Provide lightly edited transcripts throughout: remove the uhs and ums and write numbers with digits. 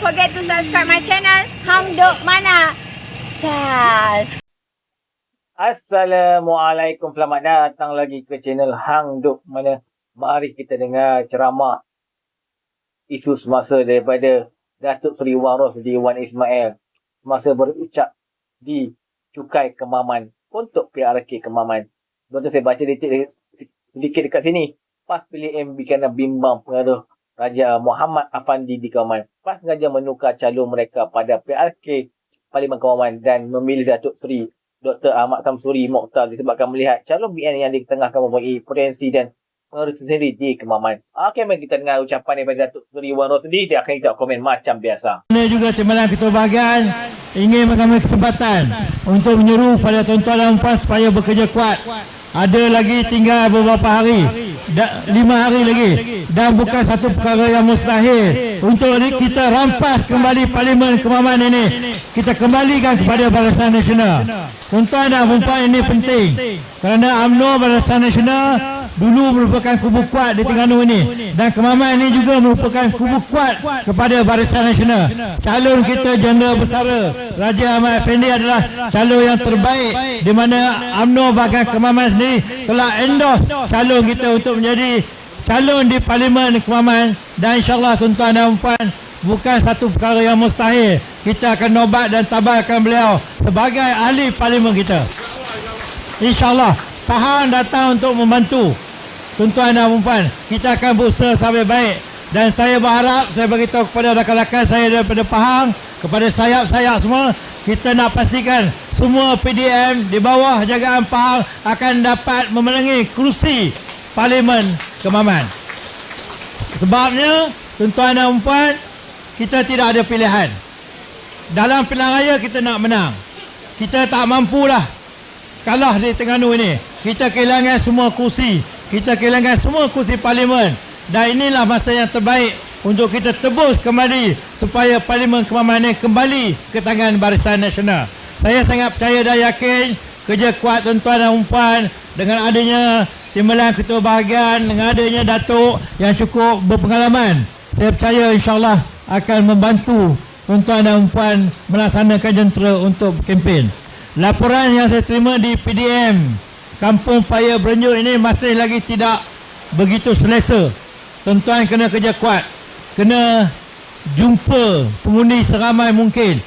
forget to subscribe my channel Hang Duk Mana Sas. Assalamualaikum, selamat datang lagi ke channel Hang Duk Mana. Mari kita dengar ceramah isu semasa daripada Datuk Seri Wan Rosli Wan Ismail semasa berucap di Cukai Kemaman untuk PRK Kemaman. Betul, saya baca sedikit dekat sini. PAS pilih MB kerana bimbang pengaruh Raja Muhammad Afandi di Kemaman. PAS sengaja menukar calon mereka pada PRK Parlimen Kemaman dan memilih Datuk Seri Dr. Ahmad Samsuri Mokhtar disebabkan melihat calon BN yang ditengahkan mempunyai potensi dan pengaruh tersendiri di Kemaman. Okey, mari kita dengar ucapan daripada Datuk Seri Wan Rosli. Dia akan kita komen macam biasa. Ini juga Timbalan Ketua Bahagian ingin mengambil kesempatan untuk menyeru pada tuan-tuan dan puan supaya bekerja kuat. Ada lagi tinggal beberapa hari, 5 hari lagi, dan bukan satu perkara yang mustahil untuk kita rampas kembali Parlimen Kemaman ini. Kita kembalikan kepada Barisan Nasional. Tuan-tuan dan puan, ini penting kerana UMNO Barisan Nasional dulu merupakan kubu kuat di Terengganu ini, dan Kemaman ini juga merupakan kubu kuat kepada Barisan Nasional. Calon kita Jeneral Bersara Raja Ahmad Effendi adalah calon yang terbaik, di mana UMNO bahkan Kemaman sendiri telah endorse calon kita untuk menjadi calon di Parlimen Kemaman. Dan insyaAllah tuan-tuan dan puan, bukan satu perkara yang mustahil. Kita akan nobat dan tabalkan beliau sebagai ahli Parlimen kita. InsyaAllah Pahang datang untuk membantu tuan-tuan dan puan. Kita akan berusaha sampai baik. Dan saya berharap, saya beritahu kepada rakan-rakan saya daripada Pahang, kepada sayap-sayap semua, kita nak pastikan semua PDM di bawah jagaan Pahang akan dapat memenangi kerusi Parlimen Kemaman. Sebabnya, tuan-tuan dan puan, kita tidak ada pilihan. Dalam pilihan raya kita nak menang. Kita tak mampulah kalah di Terengganu ini. Kita kehilangan semua kursi. Kita kehilangan semua kursi Parlimen. Dan inilah masa yang terbaik untuk kita tebus kembali supaya Parlimen Kemaman ini kembali ke tangan Barisan Nasional. Saya sangat percaya dan yakin kerja kuat tuan-tuan dan puan dengan adanya Timbalan Ketua Bahagian, dengan adanya Datuk yang cukup berpengalaman. Saya percaya insyaAllah akan membantu tuan-tuan dan puan melaksanakan jentera untuk kempen. Laporan yang saya terima di PDM Kampung Paya Berenjuk ini masih lagi tidak begitu selesa. Tuan-tuan kena kerja kuat, kena jumpa pengundi seramai mungkin.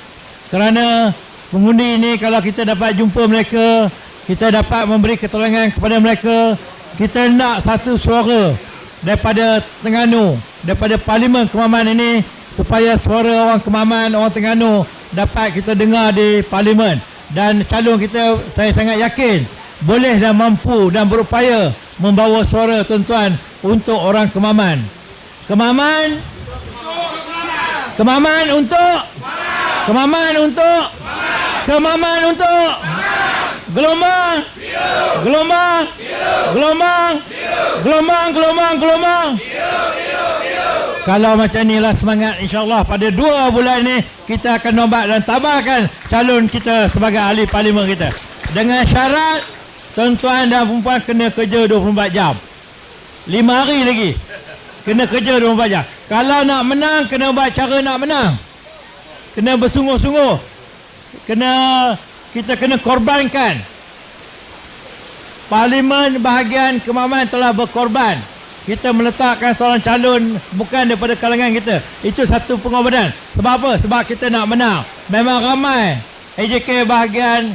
Kerana pengundi ini kalau kita dapat jumpa mereka, kita dapat memberi keterangan kepada mereka. Kita nak satu suara daripada Terengganu, daripada Parlimen Kemaman ini, supaya suara orang Kemaman, orang Terengganu dapat kita dengar di Parlimen. Dan calon kita, saya sangat yakin boleh dan mampu dan berupaya membawa suara tuan-tuan untuk orang Kemaman. Kemaman, Kemaman untuk, Kemaman untuk, Kemaman untuk, gelombang, gelombang, gelombang, gelombang, gelombang, gelombang. Kalau macam inilah semangat, insyaAllah pada 2 bulan ini kita akan nobat dan tabarkan calon kita sebagai ahli Parlimen kita. Dengan syarat tuan-tuan dan perempuan kena kerja 24 jam. 5 hari lagi kena kerja 24 jam. Kalau nak menang, kena buat cara nak menang. Kena bersungguh-sungguh. Kita kena korbankan. Parlimen bahagian Kemaman telah berkorban. Kita meletakkan seorang calon bukan daripada kalangan kita. Itu satu pengorbanan. Sebab apa? Sebab kita nak menang. Memang ramai AJK bahagian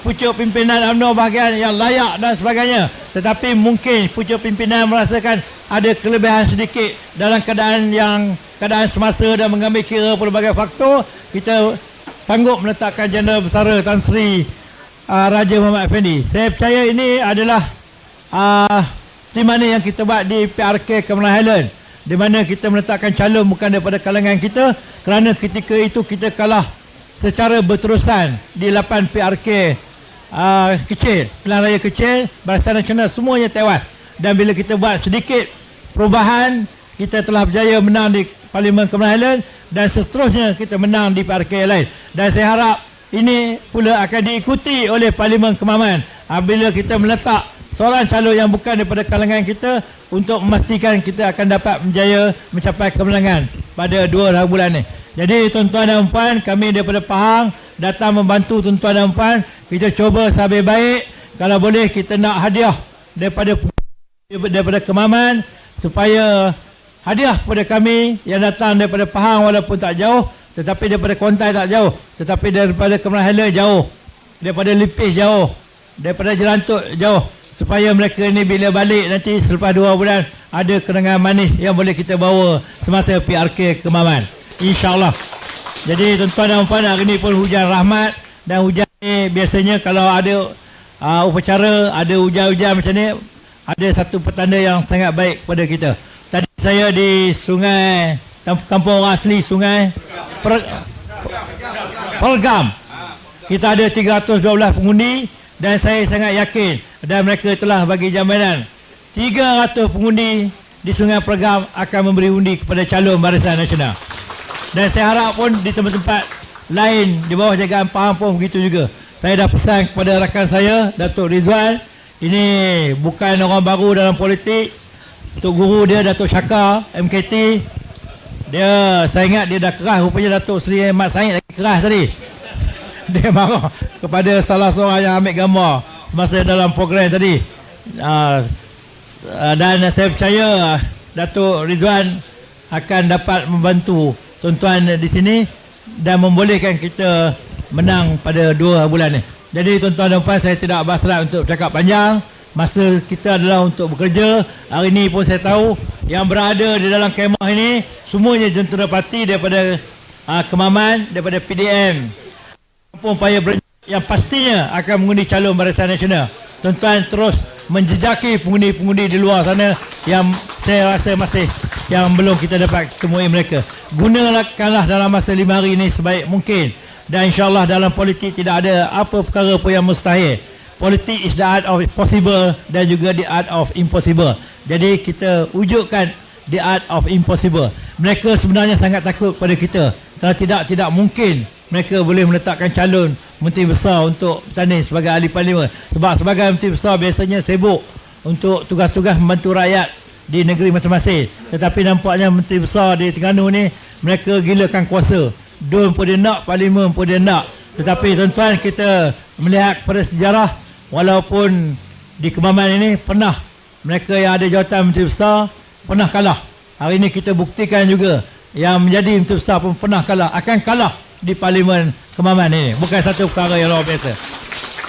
pucuk pimpinan UMNO bahagian yang layak dan sebagainya. Tetapi mungkin pucuk pimpinan merasakan ada kelebihan sedikit dalam keadaan semasa dan mengambil kira pelbagai faktor. Kita sanggup meletakkan Jeneral Bersara Tan Sri Raja Muhammad Effendi. Saya percaya ini adalah di mana yang kita buat di PRK Cameron Highland, di mana kita meletakkan calon bukan daripada kalangan kita, kerana ketika itu kita kalah secara berterusan di 8 PRK kecil, pilihan raya kecil, Barisan Nasional semuanya tewas. Dan bila kita buat sedikit perubahan, kita telah berjaya menang di Parlimen Cameron Highland dan seterusnya kita menang di PRK lain. Dan saya harap ini pula akan diikuti oleh Parlimen Kemaman apabila kita meletak seorang calon yang bukan daripada kalangan kita untuk memastikan kita akan dapat menjaya mencapai kemenangan pada 2 bulan ini. Jadi tuan-tuan dan puan, kami daripada Pahang datang membantu tuan-tuan dan puan. Kita cuba sehabis baik, kalau boleh kita nak hadiah daripada Kemaman supaya hadiah kepada kami yang datang daripada Pahang walaupun tak jauh, tetapi daripada Kuantan tak jauh, tetapi daripada Kemenangan jauh, daripada Lipis jauh, daripada Jelantuk jauh, supaya mereka ni bila balik nanti selepas 2 bulan ada kenangan manis yang boleh kita bawa semasa PRK Kemaman, InsyaAllah. Jadi tuan-tuan dan puan, hari ni pun hujan rahmat, dan hujan ni biasanya kalau ada upacara, ada hujan-hujan macam ni, ada satu petanda yang sangat baik kepada kita. Tadi saya di sungai, kampung orang asli sungai Pergam. Kita ada 312 pengundi dan saya sangat yakin dan mereka telah bagi jaminan 300 pengundi di Sungai Pergam akan memberi undi kepada calon Barisan Nasional. Dan saya harap pun di tempat-tempat lain di bawah jagaan Pahang pun begitu juga. Saya dah pesan kepada rakan saya, Datuk Rizwan, ini bukan orang baru dalam politik. Tok Guru dia, Datuk Syakar, MKT. Dia, saya ingat dia dah keras, rupanya Datuk Seri Ahmad Said lagi keras tadi. Dia marah kepada salah seorang yang ambil gambar semasa dalam program tadi. Dan saya percaya Datuk Rizwan akan dapat membantu tuan-tuan di sini dan membolehkan kita menang pada 2 bulan ni. Jadi tuan-tuan dan puan, saya tidak berhasrat untuk bercakap panjang. Masa kita adalah untuk bekerja. Hari ini pun saya tahu yang berada di dalam kemah ini semuanya jentera parti daripada Kemaman, daripada PDM, Kampung Paya Berenjak, yang pastinya akan mengundi calon Barisan Nasional. Tuan-tuan terus menjejaki pengundi-pengundi di luar sana yang saya rasa masih yang belum kita dapat temui mereka. Gunakanlah dalam masa 5 hari ini sebaik mungkin. Dan insyaAllah dalam politik tidak ada apa perkara pun yang mustahil. Politik is the art of possible dan juga the art of impossible. Jadi kita wujudkan the art of impossible. Mereka sebenarnya sangat takut pada kita. Kalau tidak mungkin mereka boleh meletakkan calon Menteri Besar untuk bertanding sebagai ahli parlimen. Sebab sebagai Menteri Besar biasanya sibuk untuk tugas-tugas membantu rakyat di negeri masing-masing. Tetapi nampaknya Menteri Besar di Terengganu ni, mereka gilakan kuasa. DUN pun dia nak, parlimen pun dia nak. Tetapi tuan-tuan, kita melihat pada sejarah, walaupun di Kemaman ini pernah mereka yang ada jawatan Menteri Besar pernah kalah. Hari ini kita buktikan juga yang menjadi Menteri Besar pun pernah kalah, akan kalah di parlimen Kemaman ini. Bukan satu perkara yang luar biasa.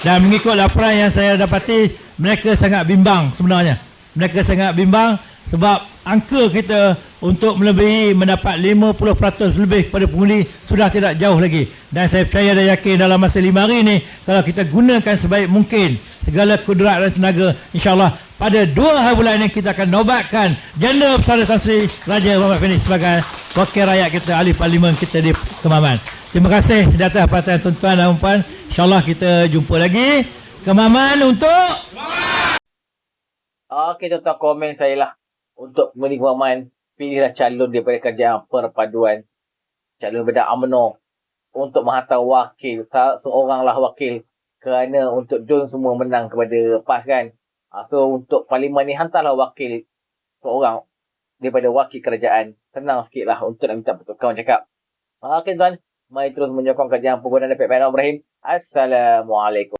Dan mengikut laporan yang saya dapati, mereka sangat bimbang sebenarnya. Mereka sangat bimbang sebab angka kita untuk melebihi mendapat 50% lebih kepada pengundi sudah tidak jauh lagi. Dan saya percaya dan yakin dalam masa 5 hari ini, kalau kita gunakan sebaik mungkin segala kudrat dan tenaga, insyaAllah pada 2 hari bulan ini kita akan nobatkan Jendera Pesara Tan Sri Raja Muhammad Faiz sebagai wakil rakyat kita, ahli parlimen kita di Kemaman. Terima kasih di atas perhatian tuan-tuan dan puan. InsyaAllah kita jumpa lagi. Kemaman untuk Okey, tuan-tuan, komen saya lah. Untuk Menteri Kemaman, pilihlah calon daripada kerajaan perpaduan. Calon daripada UMNO. Untuk menghantar wakil. Seoranglah wakil. Kerana untuk DUN semua menang kepada PAS kan. So untuk parlimen ni, hantarlah wakil seorang daripada wakil kerajaan. Senang sikit lah untuk nak minta kawan cakap. Okey tuan, mari terus menyokong kajian penggunaan PPN Ibrahim. Assalamualaikum.